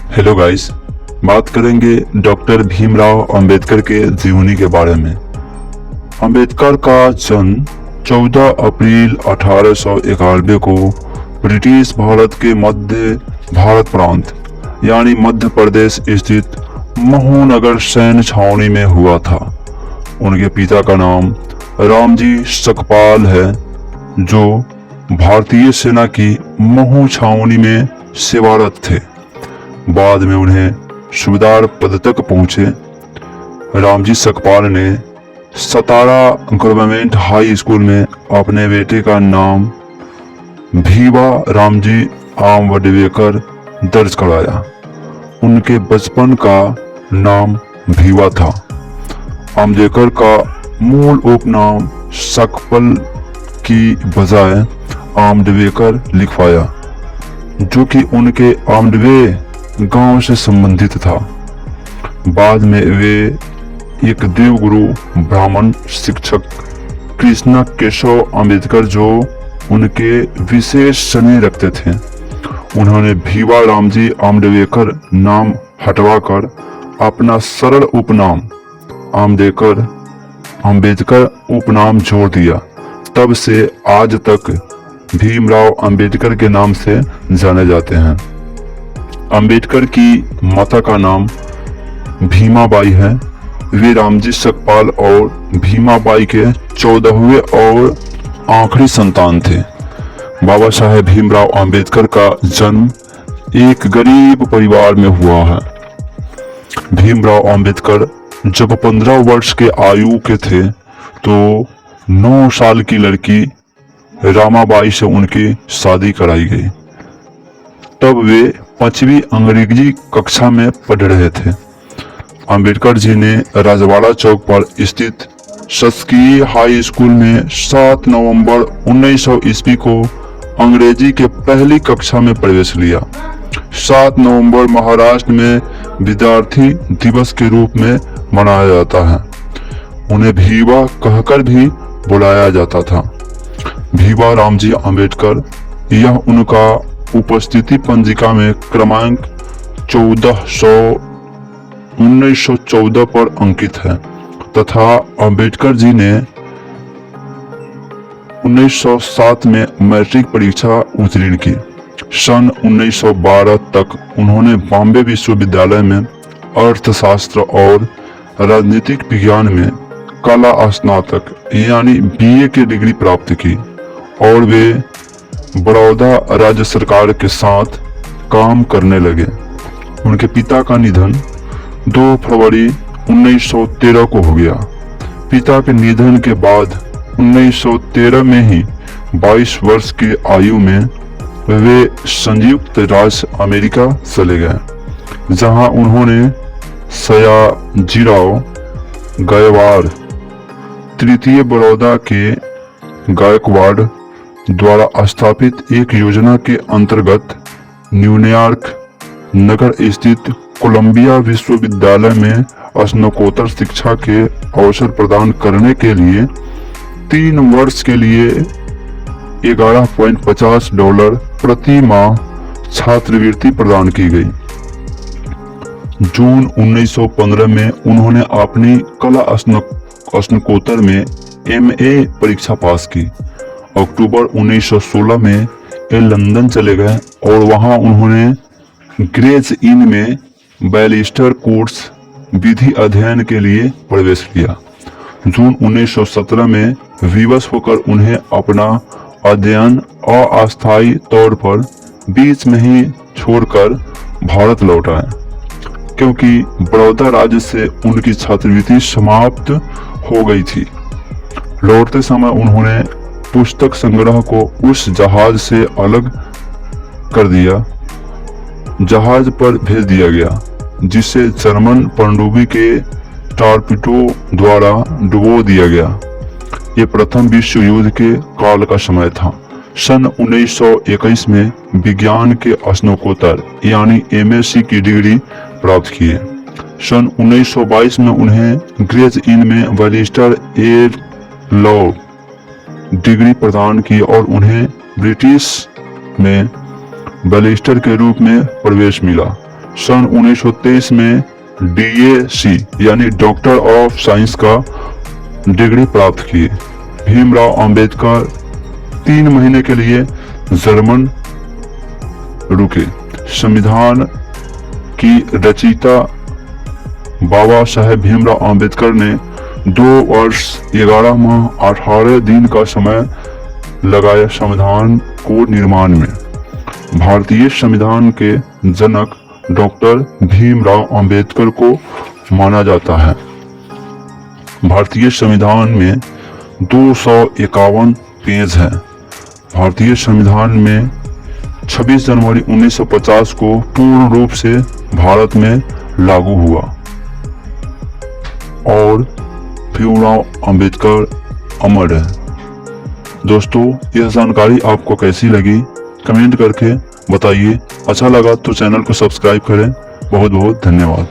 Hello guys, बात करेंगे doctor Bhimrao Ambedkar के जीवनी के बारे में। अंबेडकर का जन्म 14 अप्रैल 1891 को ब्रिटिश भारत के मध्य भारत प्रांत यानी मध्य प्रदेश स्थित महूनगर सैन्य छावनी में हुआ था। उनके पिता का नाम रामजी सकपाल है, जो भारतीय सेना की महू छावनी में सेवारत थे। बाद में उन्हें सूबेदार पद तक पहुंचे। रामजी सकपाल ने सतारा गवर्नमेंट हाई स्कूल में अपने बेटे का नाम भीवा रामजी आम्बेडकर दर्ज कराया। उनके बचपन का नाम भीवा था। आम्बेडकर का मूल उपनाम सकपाल की बजाय आम्बेडकर लिखवाया, जो कि उनके आम्बेडवे गांव से संबंधित था। बाद में वे एक देवगुरु ब्राह्मण शिक्षक कृष्णा केशव अंबेडकर, जो उनके विशेष स्नेह रखते थे, उन्होंने भीवा रामजी आम्बेडकर नाम हटवाकर अपना सरल उपनाम अंबेडकर उपनाम जोड़ दिया। तब से आज तक भीमराव अंबेडकर के नाम से जाने जाते हैं। अंबेडकर की माता का नाम भीमाबाई है। वे रामजी सकपाल और भीमाबाई के 14वें और आखिरी संतान थे। बाबा साहेब भीमराव अंबेडकर का जन्म एक गरीब परिवार में हुआ है। भीमराव अंबेडकर जब 15 वर्ष के आयु के थे तो 9 साल की लड़की रामाबाई से उनकी शादी कराई गई। तब वे 5वीं अंग्रेजी कक्षा में पढ़ रहे थे। अंबेडकर जी ने राजवाड़ा चौक पर स्थित शासकीय हाई स्कूल में 7 नवंबर 1900 ईस्वी को अंग्रेजी के पहली कक्षा में प्रवेश लिया। 7 नवंबर महाराष्ट्र में विद्यार्थी दिवस के रूप में मनाया जाता है। उन्हें भीवा कहकर भी बुलाया जाता था। भीवा रामजी अंबेडकर, यह उनका उपस्थिति पंजिका में क्रमांक 1914 पर अंकित है तथा अंबेडकर जी ने 1907 में मैट्रिक परीक्षा उत्तीर्ण की। सन 1912 तक उन्होंने बॉम्बे विश्वविद्यालय में अर्थशास्त्र और राजनीतिक विज्ञान में कला स्नातक यानी बीए की डिग्री प्राप्त की और वे बड़ौदा राज्य सरकार के साथ काम करने लगे। उनके पिता का निधन 2 फरवरी 1913 को हो गया। पिता के निधन के बाद 1913 में ही 22 वर्ष की आयु में वे संयुक्त राज्य अमेरिका चले गए, जहां उन्होंने सयाजीराव गायकवाड़ तृतीय बड़ौदा के गायकवाड़ द्वारा स्थापित एक योजना के अंतर्गत न्यूयॉर्क नगर स्थित कोलंबिया विश्वविद्यालय में स्नातकोत्तर शिक्षा के अवसर प्रदान करने के लिए 3 वर्ष के लिए $11.50 प्रति माह छात्रवृत्ति प्रदान की गई। जून 1915 में उन्होंने अपनी कला स्नातकोत्तर में MA परीक्षा पास की। अक्टूबर 1916 में वे लंदन चले गए और वहां उन्होंने ग्रेज इन में बैरिस्टर कोर्स विधि अध्ययन के लिए प्रवेश लिया। जून 1917 में विवश होकर उन्हें अपना अध्ययन अस्थायी तौर पर बीच में ही छोड़कर भारत लौट आए, क्योंकि बड़ौदा राज्य से उनकी छात्रवृत्ति समाप्त हो गई थी। लौटते समय उन्होंने पुस्तक संग्रह को उस जहाज से अलग कर दिया, जहाज पर भेज दिया गया, जिसे जर्मन पनडुब्बी के टॉर्पीडो द्वारा डुबो दिया गया। ये प्रथम विश्व युद्ध के काल का समय था। सन 1921 में विज्ञान के स्नातकोत्तर यानी MSc की डिग्री प्राप्त किए। सन 1922 में उन्हें ग्रेज इन में बैरिस्टर एड लॉ डिग्री प्रदान की और उन्हें ब्रिटिश में बैरिस्टर के रूप में प्रवेश मिला। सन 1923 में DAC यानी डॉक्टर ऑफ साइंस का डिग्री प्राप्त की। भीमराव अंबेडकर 3 महीने के लिए जर्मन रुके। संविधान की रचयिता बाबा साहेब भीमराव अंबेडकर ने 2 वर्ष 11 माह 18 दिन का समय लगाया संविधान को निर्माण में। भारतीय संविधान के जनक डॉक्टर भीमराव अंबेडकर को माना जाता है। भारतीय संविधान में 251 पेज हैं। भारतीय संविधान में 26 जनवरी 1950 को पूर्ण रूप से भारत में लागू हुआ और भीमराव अंबेडकर अमर है। दोस्तों, यह जानकारी आपको कैसी लगी कमेंट करके बताइए। अच्छा लगा तो चैनल को सब्सक्राइब करें। बहुत बहुत धन्यवाद।